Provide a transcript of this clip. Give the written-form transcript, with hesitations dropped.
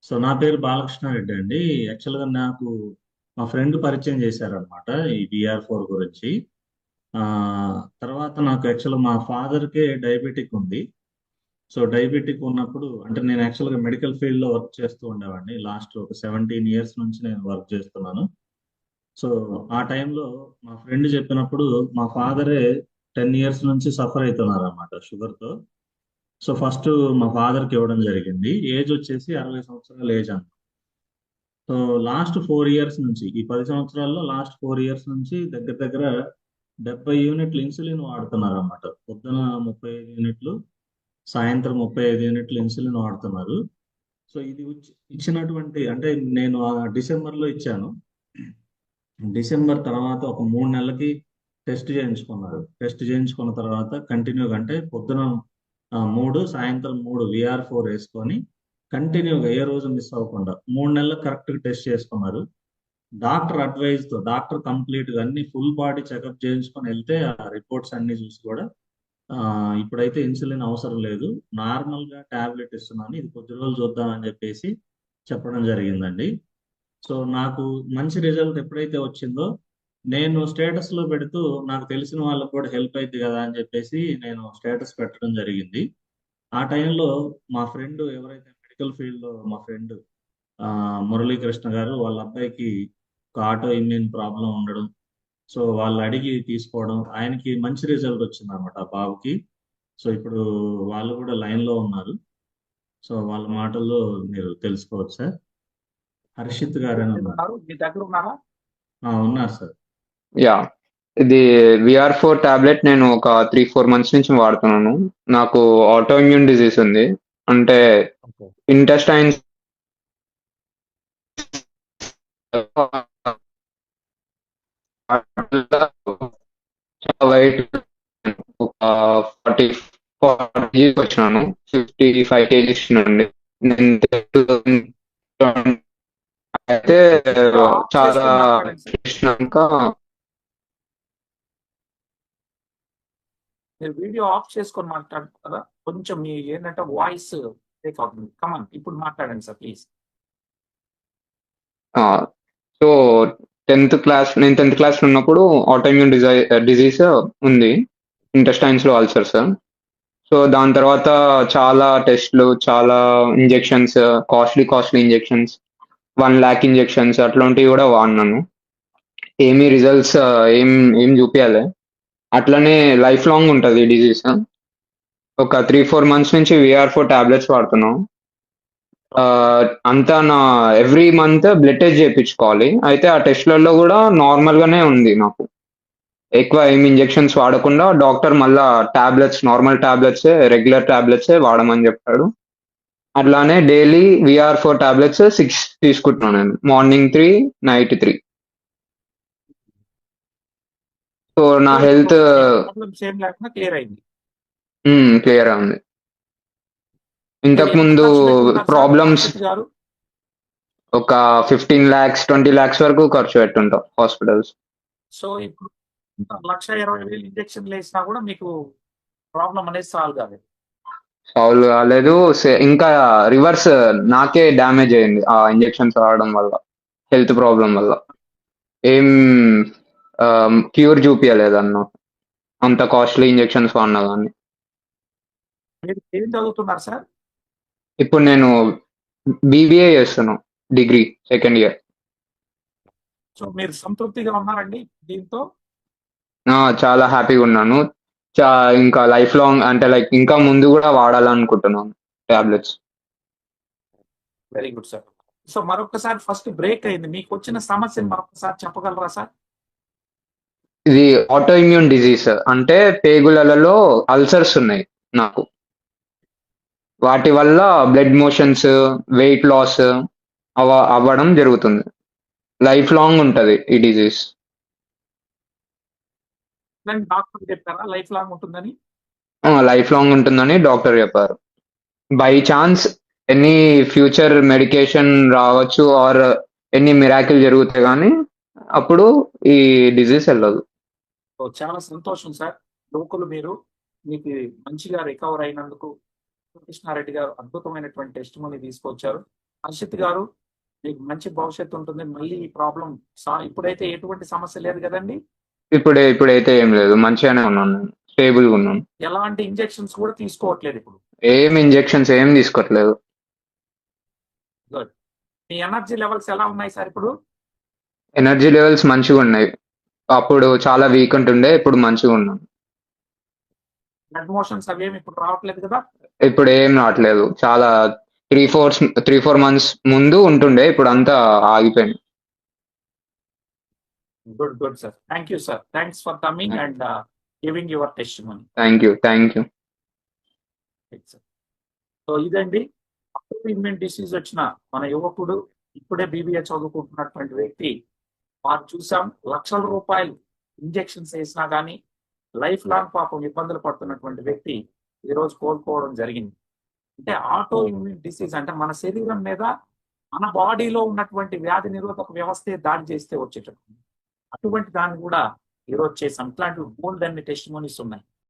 So నా పేరు బాలకృష్ణారెడ్డి అండి. యాక్చువల్గా నాకు మా ఫ్రెండ్ పరిచయం చేశారనమాట ఈ VR4 గురించి. ఆ, తర్వాత నాకు యాక్చువల్గా మా ఫాదర్కే డయాబెటిక్ ఉంది. సో డయాబెటిక్ ఉన్నప్పుడు అంటే నేను యాక్చువల్గా మెడికల్ ఫీల్డ్లో వర్క్ చేస్తూ ఉండేవాడిని. లాస్ట్ ఒక 17 ఇయర్స్ నుంచి నేను వర్క్ చేస్తున్నాను. సో ఆ టైంలో మా ఫ్రెండ్ చెప్పినప్పుడు మా ఫాదరే 10 ఇయర్స్ నుంచి సఫర్ అవుతున్నారు అనమాట షుగర్తో. సో ఫస్ట్ మా ఫాదర్కి ఇవ్వడం జరిగింది. ఏజ్ వచ్చేసి 60 సంవత్సరాల ఏజ్. సో లాస్ట్ 4 ఇయర్స్ నుంచి ఈ 10 సంవత్సరాల్లో లాస్ట్ 4 ఇయర్స్ నుంచి దగ్గర దగ్గర 70 యూనిట్లు ఇన్సులిన్ వాడుతున్నారు అన్నమాట. పొద్దున 35 యూనిట్లు, సాయంత్రం 35 యూనిట్లు ఇన్సులిన్ వాడుతున్నారు. సో ఇది ఇచ్చినటువంటి అంటే నేను డిసెంబర్లో ఇచ్చాను. డిసెంబర్ తర్వాత ఒక 3 నెలలకి టెస్ట్ చేయించుకున్నారు. టెస్ట్ చేయించుకున్న తర్వాత కంటిన్యూగా అంటే పొద్దున 3 సాయంత్రం 3 VR4 వేసుకొని కంటిన్యూగా ఏ రోజు మిస్ అవ్వకుండా 3 నెలలు కరెక్ట్గా టెస్ట్ చేసుకున్నారు. డాక్టర్ అడ్వైజ్ తో డాక్టర్ కంప్లీట్ గా అన్ని ఫుల్ బాడీ చెకప్ చేయించుకొని వెళ్తే ఆ రిపోర్ట్స్ అన్ని చూసి కూడా ఆ, ఇప్పుడైతే ఇన్సులిన్ అవసరం లేదు, నార్మల్ గా టాబ్లెట్ ఇస్తున్నాను, ఇది కొద్ది రోజులు చూద్దామని చెప్పేసి చెప్పడం జరిగిందండి. సో నాకు మంచి రిజల్ట్ ఎప్పుడైతే వచ్చిందో నేను స్టేటస్ లో పెడుతూ నాకు తెలిసిన వాళ్ళకు కూడా హెల్ప్ అయింది కదా అని చెప్పేసి నేను స్టేటస్ పెట్టడం జరిగింది. ఆ టైంలో మా ఫ్రెండ్ ఎవరైతే మెడికల్ ఫీల్డ్ లో మా ఫ్రెండ్ మురళీకృష్ణ గారు వాళ్ళ అబ్బాయికి ఒక ఆటో ఇమ్యూన్ ప్రాబ్లం ఉండడం, సో వాళ్ళు అడిగి తీసుకోవడం ఆయనకి మంచి రిజల్ట్ వచ్చింది అనమాట ఆ బాబుకి. సో ఇప్పుడు వాళ్ళు కూడా లైన్ లో ఉన్నారు. సో వాళ్ళ మాటల్లో మీరు తెలుసుకోవచ్చు సార్. హర్షిత్ గారు అని ఉన్నారు. ఉన్నారు మీ దగ్గర ఉన్నారా? ఉన్నారు సార్. యా, ఇది VR4 టాబ్లెట్ నేను ఒక 3-4 మంత్స్ నుంచి వాడుతున్నాను. నాకు ఆటో ఇమ్యూన్ డిజీజ్ ఉంది. అంటే ఓకే. ఇంటెస్టైన్స్ వెయిట్ ఒక 40 వచ్చినాను. 55 kgs నుండి నేను అయితే వీడియో ఆఫ్ చాలా చేసుకొని మాట్లాడండి సార్. చేసినాక మీరు వీడియో ఆఫ్ చేసుకొని మాట్లాడుతున్నారు కదా, కొంచెం మీ ఏంటంటే వాయిస్ బ్రేక్ అవుతుంది. కమన్ ఇప్పుడు మాట్లాడండి sir please. So 10th class నేను 10th క్లాస్ ఉన్నప్పుడు ఆటోఇమ్యూన్ డిజీజ్ ఉంది, ఇంటెస్టైన్స్ లో అల్సర్స్. సో దాని తర్వాత చాలా టెస్ట్లు, చాలా injections, costly costly injections, 1 lakh injections అట్లాంటివి కూడా వాడినాను. ఏమీ రిజల్ట్స్ ఏం ఏం చూపించాలి. అట్లనే లైఫ్ లాంగ్ ఉంటుంది ఈ డిజీజ్. ఒక 3-4 మంత్స్ నుంచి VR4 టాబ్లెట్స్ వాడుతున్నాం. అంతా ఎవ్రీ మంత్ బ్లడ్ టెస్ట్ చేయించుకోవాలి. అయితే ఆ టెస్ట్లలో కూడా నార్మల్ గానే ఉంది నాకు. ఎక్కువ ఏమి ఇంజెక్షన్స్ వాడకుండా డాక్టర్ మళ్ళా tablets, normal tablets, regular tablets వాడమని చెప్పాడు. అట్లానే డైలీ VR4 టాబ్లెట్స్ 6 తీసుకుంటున్నాను నేను. Morning 3, night 3. సో నా సో ఇప్పుడు హెల్త్ మీ ప్రాబ్లమ్స్ ఏం లేకుండా క్లియర్ అయింది. క్లియర్ ఉంది. మీరు ఇంతకు ఎంత ముందు ఖర్చు పెట్టుంటారు సార్ ప్రాబ్లమ్స్ హర్షిత్ గారు? ఒక 15 lakhs, 20 lakhs వరకు ఖర్చు పెట్టుంటాం హాస్పిటల్స్. సో ఇప్పుడు 1,20,000 ఇంజక్షన్లు వేసినా కూడా మీకు ప్రాబ్లం అనేది సాల్వ్ కాలేదు. సాల్వ్ కాలేదు. ఇంకా రివర్స్ నాకే డ్యామేజ్ అయింది ఆ ఇంజెక్షన్స్ వాడడం వల్ల, హెల్త్ ప్రాబ్లం వల్ల. ఏం క్యూర్ చూపించలేదన్న, అంత కాస్ట్లీ ఇంజెక్షన్స్ వాడినా కానీ. మీరు ఏం చదువుతున్నారు సార్? ఇప్పుడు నేను BBA చేస్తున్నాను, డిగ్రీ సెకండ్ ఇయర్. సో మీరు సంతృప్తిగా ఉన్నారండి దీంతో? చాలా హ్యాపీగా ఉన్నాను. చా ఇంకా లైఫ్ లాంగ్ అంటే లైక్ ఇంకా ముందు కూడా వాడాలనుకుంటున్నాను tablets. Very good sir. So మరొకసారి ఫస్ట్ బ్రేక్ అయింది, మీకు వచ్చిన సమస్యను మరొకసారి చెప్పగలరా సార్? ఇది ఆటో ఇమ్యూన్ డిజీజ్, అంటే పేగులలో అల్సర్స్ ఉన్నాయి నాకు. వాటి వల్ల బ్లడ్ మోషన్స్, వెయిట్ లాస్ అవ్వడం జరుగుతుంది. లైఫ్ లాంగ్ ఉంటది ఈ డిజీజ్. డాక్టర్ చెప్పారా లైఫ్ లాంగ్ ఉంటుందని? లైఫ్ లాంగ్ ఉంటుందని డాక్టర్ చెప్పారు. By chance any future medication రావచ్చు ఆర్ ఎన్ని మిరాకిల్ జరుగుతాయి కానీ అప్పుడు ఈ డిజీజ్ వెళ్ళదు. సో చాలా సంతోషం సార్. యువకులు మీరు, మీకు మంచిగా రికవర్ అయినందుకు కృష్ణారెడ్డి గారు అద్భుతమైనటువంటి టెస్ట్ మనీ తీసుకొచ్చారు. హర్షిత్ గారు, మీకు మంచి భవిష్యత్తు ఉంటుంది. మళ్ళీ ఈ ప్రాబ్లం ఇప్పుడైతే ఎటువంటి సమస్య లేదు కదండి? ఇప్పుడైతే ఏం లేదు, మంచిగానే ఉన్నాను నేను, స్టేబుల్గా ఉన్నాను. ఎలాంటి ఇంజెక్షన్స్ కూడా తీసుకోవట్లేదు ఇప్పుడు? ఏం ఇంజెక్షన్స్ ఏం తీసుకోవట్లేదు. గుడ్. మీ ఎనర్జీ లెవెల్స్ ఎలా ఉన్నాయి సార్ ఇప్పుడు? ఎనర్జీ లెవెల్స్ మంచిగా ఉన్నాయి. అప్పుడు చాలా వీక్ ఉంటుండే, ఇప్పుడు మంచిగా ఉన్నాను. బ్లడ్ మోషన్స్ అవేమి ఇప్పుడు రావట్లేదు కదా? ఇప్పుడు ఏం రావట్లేదు. చాలా 3-4 మంత్స్ ముందు ఉంటుండే, ఇప్పుడు అంతా ఆగిపోయింది. Good good sir. Thank you sir. Thanks for coming and giving your testimony. Thank you. So ఇదండి, ఇమ్యూన్ డిసీజ్ వచ్చిన మన యువకుడు, ఇప్పుడే బీబీఏ చదువుకుంటున్నటువంటి వ్యక్తి. వారు చూసాం, లక్షల రూపాయలు ఇంజెక్షన్స్ వేసినా కానీ లైఫ్ లాంగ్ పాపం ఇబ్బందులు పడుతున్నటువంటి వ్యక్తి ఈ రోజు కోలుకోవడం జరిగింది. అంటే ఆటో ఇమ్యూన్ డిసీజ్ అంటే మన శరీరం మీద, మన బాడీలో ఉన్నటువంటి వ్యాధి నిరోధక వ్యవస్థే దాడి చేస్తే వచ్చేటప్పుడు, అటువంటి దాన్ని కూడా ఈరోజు చేసాం. ఇట్లాంటి బోల్డ్ అన్ని టెస్టిమోనీస్ ఉన్నాయి.